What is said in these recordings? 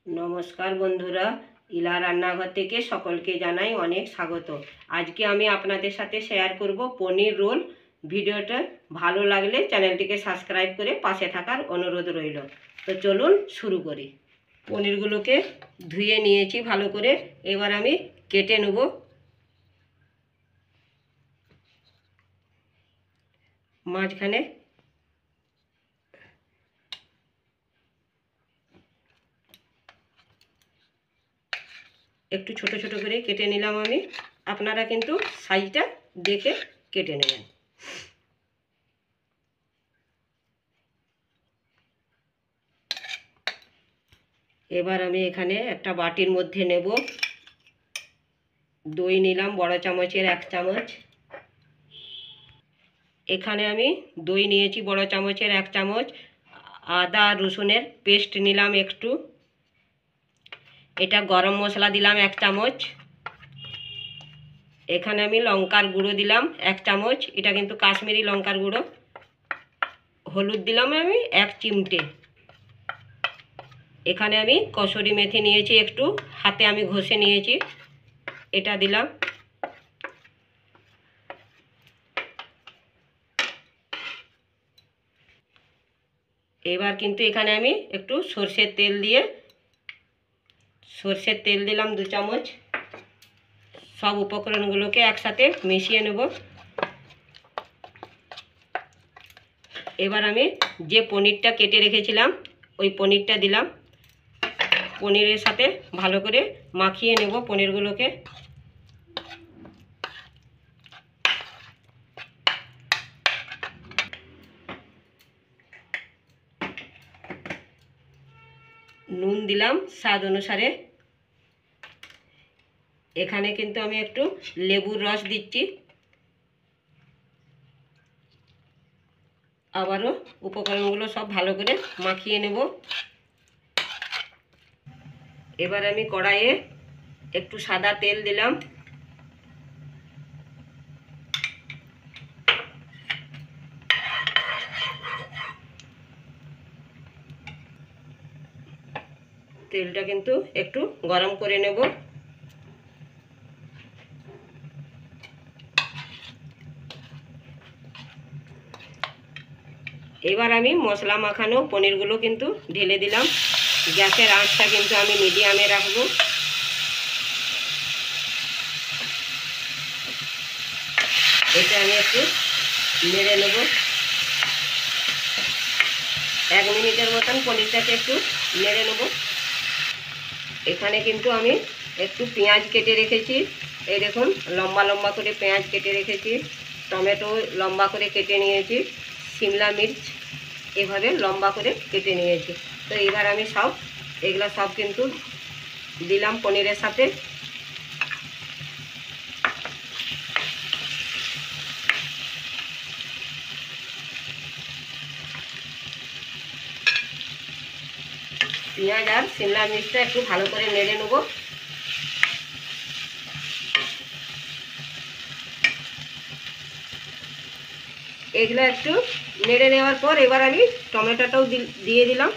নমস্কার বন্ধুরা, ইলা রান্নাঘর থেকে সকলকে জানাই অনেক স্বাগত। আজকে আমি আপনাদের সাথে শেয়ার করব পনির রোল। ভিডিওটা ভালো লাগলে চ্যানেলটিকে সাবস্ক্রাইব করে পাশে থাকার অনুরোধ রইল। তো চলুন শুরু করি। পনিরগুলোকে ধুয়ে নিয়েছি ভালো করে, এবার আমি কেটে নেব। মাঝখানে একটু ছোট ছোট করে কেটে নিলাম আমি। আপনারা কিন্তু সাইজটা দেখে কেটে নেবেন। এবার আমি এখানে একটা বাটির মধ্যে নেব। দই নিলাম বড় চামচের 1 চামচ। এখানে আমি দই নিয়েছি বড় চামচের 1 চামচ। আদা রসুনের পেস্ট নিলাম একটু। এটা গরম মশলা দিলাম 1 চামচ। এখানে আমি লঙ্কার গুঁড়ো দিলাম 1 চামচ, এটা কিন্তু কাশ্মীরি লঙ্কার গুঁড়ো। হলুদ দিলাম আমি 1 চিমটে। এখানে আমি কসুরি মেথি নিয়েছি একটু, হাতে আমি ঘষে নিয়েছি, এটা দিলাম। এবার কিন্তু এখানে আমি একটু সরষের তেল দিলাম 2 চামচ। সব উপকরণগুলোকে একসাথে মিশিয়ে নেব। এবার আমি যে পনিরটা কেটে রেখেছিলাম ওই পনিরটা দিলাম। পনিরের সাথে ভালো করে মাখিয়ে নেব পনিরগুলোকে। নুন দিলাম স্বাদ অনুসারে। এখানে কিন্তু আমি একটু লেবুর রস দিচ্ছি। আবারও উপকরণগুলো সব ভালো করে মাখিয়ে নেব। এবার আমি কড়াইয়ে একটু সাদা তেল দিলাম। তেলটা কিন্তু একটু গরম করে নেব। এবার আমি মশলা মাখানো পনিরগুলো কিন্তু ঢেলে দিলাম। গ্যাসের আঁচটা কিন্তু আমি মিডিয়ামে রাখবো। এটা আমি একটু নেড়ে নেব। 1 মিনিটের মতন পনিরটাকে একটু নেড়ে নেব। এখানে কিন্তু আমি একটু পেঁয়াজ কেটে রেখেছি। এই দেখুন, লম্বা লম্বা করে পেঁয়াজ কেটে রেখেছি। টমেটো লম্বা করে কেটে নিয়েছি। শিমলা মির্চ এভাবে লম্বা করে কেটে নিয়েছি। তো এবার আমি এগুলো সব কিন্তু দিলাম পনিরের সাথে। পেঁয়াজ আর শিমলা মির্চটা একটু ভালো করে নেড়ে নেব। এগুলো একটু নেড়ে নেওয়ার পর এবার আমি টমেটোটাও দিয়ে দিলাম।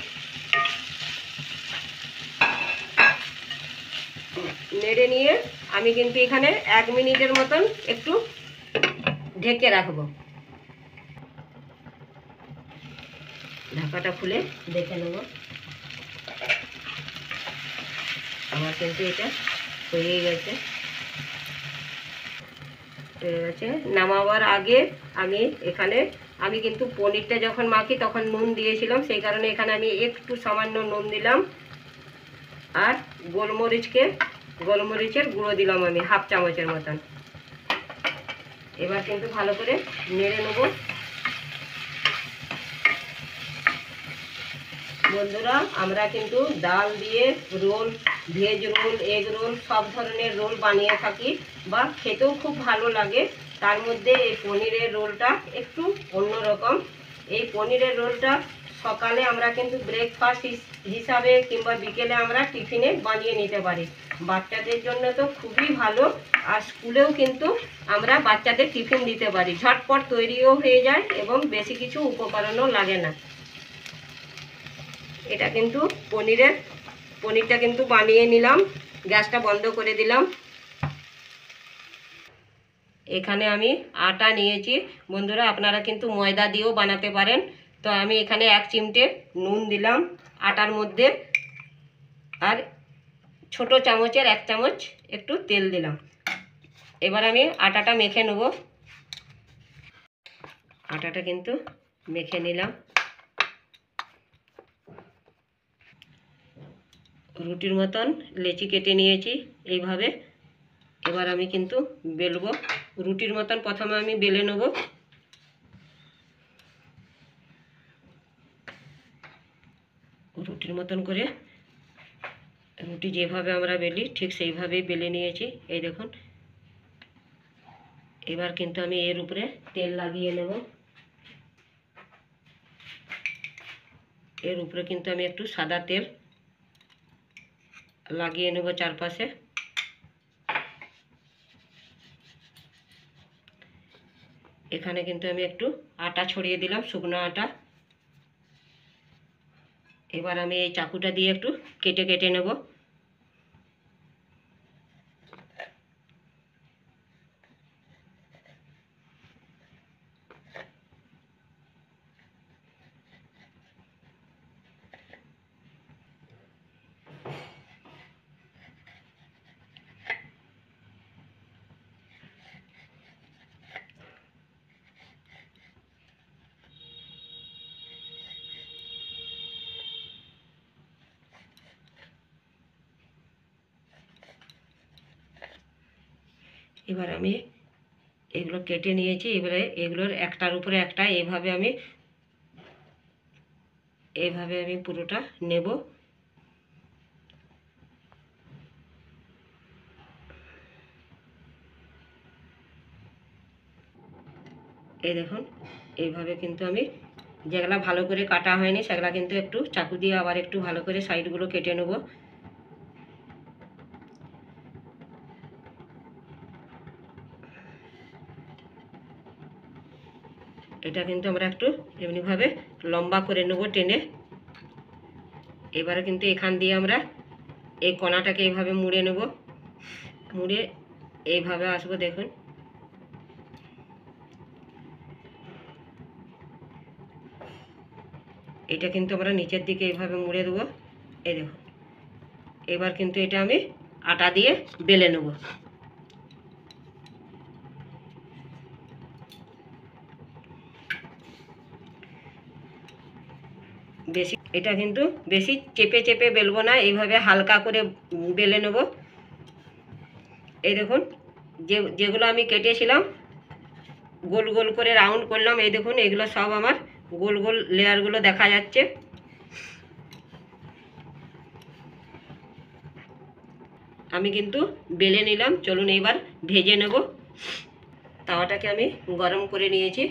নেড়ে নিয়ে আমি কিন্তু এখানে 1 মিনিটের মতন একটু ঢেকে রাখবো। ঢাকাটা খুলে দেখে নেব। আমার কিন্তু এটা হয়ে গেছে। নামাবার আগে আমি কিন্তু পনিরটা যখন মাখি তখন নুন দিয়েছিলাম, সেই কারণে এখানে আমি একটু সামান্য নুন দিলাম। আর গোলমরিচের গুঁড়ো দিলাম আমি 1/2 চামচের মতন। এবার কিন্তু ভালো করে নেড়ে নেব। বন্ধুরা, আমরা কিন্তু ডাল দিয়ে roll, veg roll, egg roll সব ধরনের রোল বানিয়ে থাকি, বা খেতেও খুব ভালো লাগে। তার মধ্যে এই পনিরের রোলটা একটু অন্যরকম। এই পনিরের রোলটা সকালে আমরা কিন্তু ব্রেকফাস্ট হিসাবে কিংবা বিকেলে আমরা টিফিনে বানিয়ে নিতে পারি। বাচ্চাদের জন্য তো খুবই ভালো। আর স্কুলেও কিন্তু আমরা বাচ্চাদের টিফিন দিতে পারি। ঝটপট তৈরিও হয়ে যায় এবং বেশি কিছু উপকরণও লাগে না। এটা কিন্তু পনিরের পনিরটা কিন্তু বানিয়ে নিলাম, গ্যাসটা বন্ধ করে দিলাম। এখানে আমি আটা নিয়েছি বন্ধুরা, আপনারা কিন্তু ময়দা দিয়েও বানাতে পারেন। তো আমি এখানে 1 চিমটে নুন দিলাম আটার মধ্যে, আর ছোট চামচের 1 চামচ একটু তেল দিলাম। এবার আমি আটাটা মেখে নেব। আটাটা কিন্তু মেখে নিলাম। রুটির মতন লেচি কেটে নিয়েছি এইভাবে। এবার আমি কিন্তু বেলবো। রুটির মতন প্রথমে আমি বেলে নেব। রুটির মতন করে, রুটি যেভাবে আমরা বেলি ঠিক সেইভাবেই বেলে নিয়েছি, এই দেখুন। এবার কিন্তু আমি এর উপরে তেল লাগিয়ে নেব। এর উপরে কিন্তু আমি একটু সাদা তেল লাগিয়ে নেব চারপাশে। এখানে কিন্তু আমি একটু আটা ছড়িয়ে দিলাম, শুকনো আটা। এবার আমি এই চাকুটা দিয়ে একটু কেটে কেটে নেব। এবার আমি এগুলো কেটে নিয়েছি। এবারে এগুলোর একটার উপরে একটা এইভাবে আমি পুরোটা নেব। এই দেখুন, এইভাবে কিন্তু আমি যেগুলা ভালো করে কাটা হয়নি সেগুলা কিন্তু একটু চাকু দিয়ে আবার একটু ভালো করে সাইডগুলো কেটে নেব। এটা কিন্তু আমরা একটু এমনিভাবে লম্বা করে নেব টেনে। এবারে কিন্তু এখান দিয়ে আমরা এই কোণাটাকে এইভাবে মুড়ে নেব। মুড়ে এইভাবে আসবো, দেখুন। এটা কিন্তু আমরা নিচের দিকে এইভাবে মুড়ে দেবো, এই দেখুন। এবার কিন্তু এটা আমি আটা দিয়ে বেলে নেব। এটা কিন্তু বেশি চেপে চেপে বেলবো না, এইভাবে হালকা করে বেলে নেব। এই দেখুন, যেগুলো আমি কেটেছিলাম গোল গোল করে রাউন্ড করলাম, এই দেখুন এগুলো সব আমার গোল গোল লেয়ারগুলো দেখা যাচ্ছে। আমি কিন্তু বেলে নিলাম। চলুন এবার ভেজে নেব। তাওয়াটাকে আমি গরম করে নিয়েছি।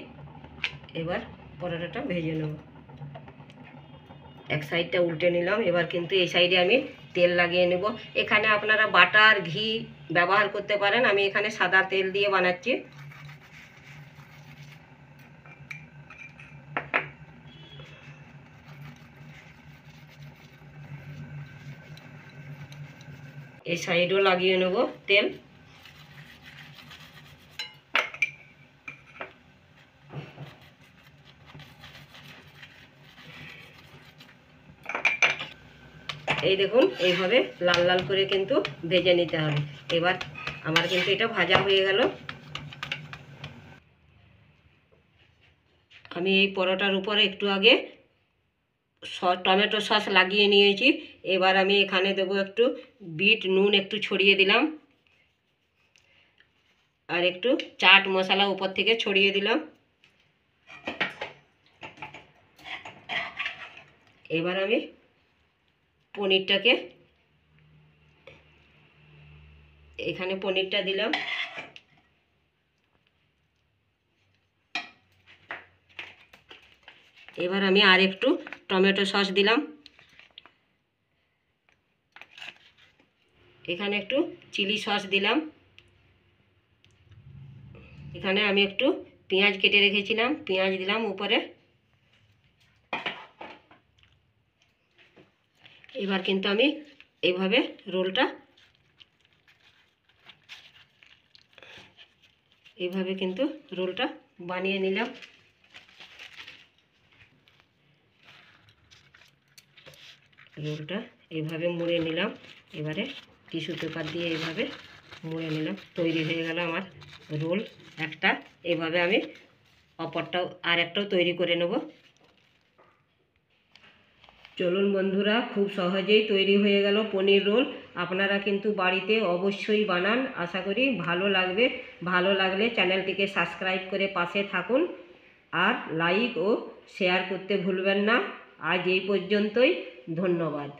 এবার পরোটাটা ভেজে নেব। এক সাইডটা উল্টে নিলাম। এবার কিন্তু এই সাইডে আমি তেল লাগিয়ে নেব। এখানে আপনারা বাটার ঘি ব্যবহার করতে পারেন, আমি এখানে সাদা তেল দিয়ে বানাচ্ছি। এই সাইডও লাগিয়ে নেব তেল। এই দেখুন, এইভাবে লাল লাল করে কিন্তু ভেজে নিতে হবে। এবার আমার কিন্তু এটা ভাজা হয়ে গেল। আমি এই পরোটার উপরে একটু আগে টমেটো সস লাগিয়ে নিয়েছি। এবার আমি এখানে দেবো একটু বিট নুন একটু ছড়িয়ে দিলাম, আর একটু চাট মশলা উপর থেকে ছড়িয়ে দিলাম। এবার আমি পনিরটাকে এখানে পনিরটা দিলাম। এবার আমি আর একটু টমেটো সস দিলাম। এখানে একটু চিলি সস দিলাম। এখানে আমি একটু পেঁয়াজ কেটে রেখেছিলাম, পেঁয়াজ দিলাম উপরে। এবার কিন্তু আমি এইভাবে রোলটা এইভাবে কিন্তু রোলটা বানিয়ে নিলাম। রোলটা এইভাবে মুড়ে নিলাম। এবারে টিস্যু পেপার দিয়ে এইভাবে মুড়ে নিলাম। তৈরি হয়ে গেল আমার রোল একটা। এইভাবে আমি অপরটাও আর একটাও তৈরি করে নেব। চলুন বন্ধুরা, খুব সহজেই তৈরি হয়ে গেল পনির রোল। আপনারা কিন্তু বাড়িতে অবশ্যই বানান, আশা করি ভালো লাগবে। ভালো লাগলে চ্যানেলটিকে সাবস্ক্রাইব করে পাশে থাকুন, আর লাইক ও শেয়ার করতে ভুলবেন না। আজ এই পর্যন্তই, ধন্যবাদ।